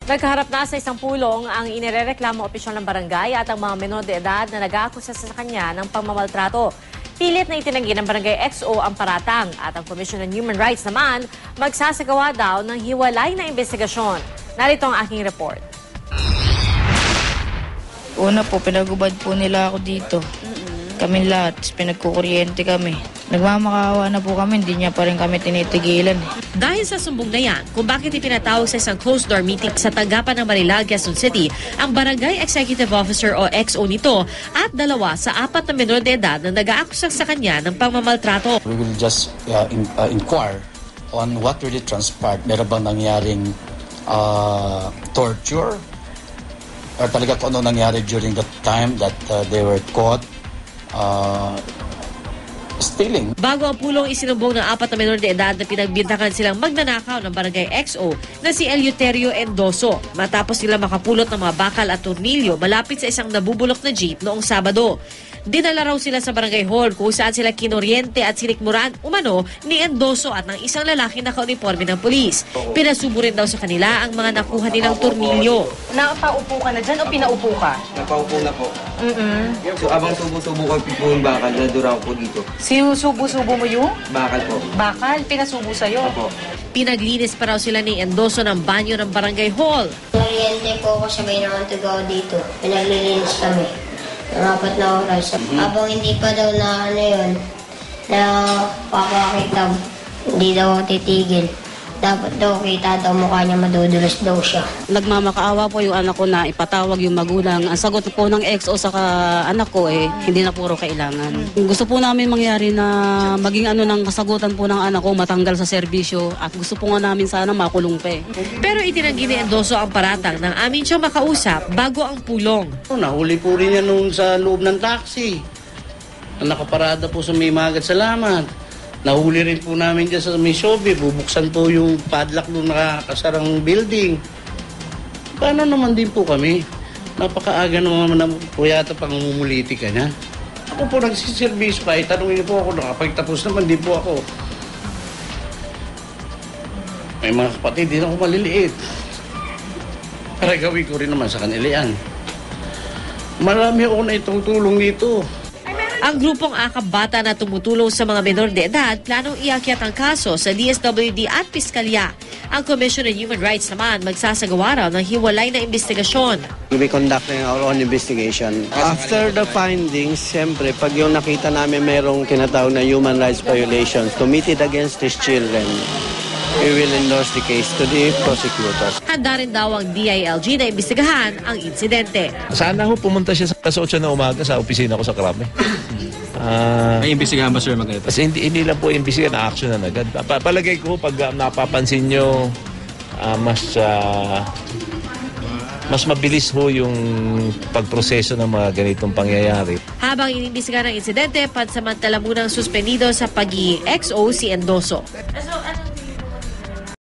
Nagkaharap na sa isang pulong ang inirereklamo opisyal ng barangay at ang mga menor de edad na nag-aakusa sa kanya ng pangmamaltrato. Pilit na itinanggi ng barangay XO ang paratang at ang Commission on Human Rights naman magsasagawa daw ng hiwalay na investigasyon. Narito ang aking report. Una po, pinagubad po nila ako dito. Kami lahat, pinagkukuryente kami. Nagmamakaawa na po kami, hindi niya pa rin kami tinitigilan. Dahil sa sumbong na yan, kung bakit ipinatawag sa isang closed door meeting sa tanggapan ng Marilal, Quezon City, ang Barangay Executive Officer o XO nito at 2 sa 4 na menor de edad na nag-aakusa sa kanya ng pangmamaltrato. We will just inquire on what really transpired. Meron bang nangyaring torture? Or talaga kung ano nangyari during the time that they were caught stealing. Bago ang pulong, isinumbong ng 4 na menor de edad na pinagbintangan silang magnanakaw ng Barangay XO na si Eleuterio Endoso matapos sila makapulot ng mga bakal at tornilyo malapit sa isang nabubulok na jeep noong Sabado. Dinala raw sila sa barangay hall kung saan sila kinuryente at sinikmuran umano ni Endoso at ng isang lalaki na kauniforme ng pulis. Pinasubo rin daw sa kanila ang mga nakuha nilang tornilyo. Nakapaupo ka na dyan o pinaupo ka? Napaupo na po. So, abang subo-subo ko yung bakal, nadura ko po dito. Sinusubo-subo mo yung? Bakal po. Bakal? Pinasubo sa'yo? Opo. Pinaglinis pa raw sila ni Endoso ng banyo ng barangay hall. Kuryente po ako, sabay naman tugaw dito. Pinaglilinis kami. Ng 4 na oras. Habang hindi pa daw na na papakita, hindi daw ako titigil. Dapat daw kita daw mukha niya, madudulas daw siya. Nagmamakaawa po yung anak ko na ipatawag yung magulang. Ang sagot po ng XO sa anak ko hindi na puro kailangan. Gusto po namin mangyari na maging ng kasagutan po ng anak ko, matanggal sa serbisyo at gusto po nga namin sana makulong pa. Pero itinanggi ni Endoso ang paratang ng amin siyang makausap bago ang pulong. Nahuli po rin yan nung sa loob ng taxi. Nakaparada po sa May Magat Salamat. Nahuli rin po namin dyan sa may Sobe. Bubuksan po yung padlock nung nakakasarang building. Paano naman din po kami? Napakaaga naman na po yata pang umuliti ka niya. Ako po nagsiservice pa. Tanungin niyo po ako, nakapagtapos naman din po ako. May mga kapatid, din ako maliliit. Para gawin ko rin naman sa kanila yan. Marami ako na itong tulong dito. Ang grupong Akap Bata na tumutulong sa mga menor de edad planong iakyat ang kaso sa DSWD at Piskalya. Ang Commission on Human Rights naman magsasagawa raw ng hiwalay na investigasyon. We'll be conducting our own investigation. After the findings, siyempre, pag yung nakita namin merong tinatawag na human rights violations committed against these children, we will endorse the case to the prosecutors. Handa rin daw ang DILG na imbestigahan ang insidente. Sana ho pumunta siya sa 8 na umaga sa opisina ko sa Krame. May imbestigahan ba, sir, magkano? Kasi hindi lang po imbestigahan, na action na agad. Palagay ko pag napapansin nyo, mas mabilis ho yung pagproseso ng mga ganitong pangyayari. Habang inimbestigahan ang insidente, pansamantala munang suspendido sa pag-XO si Endoso. So,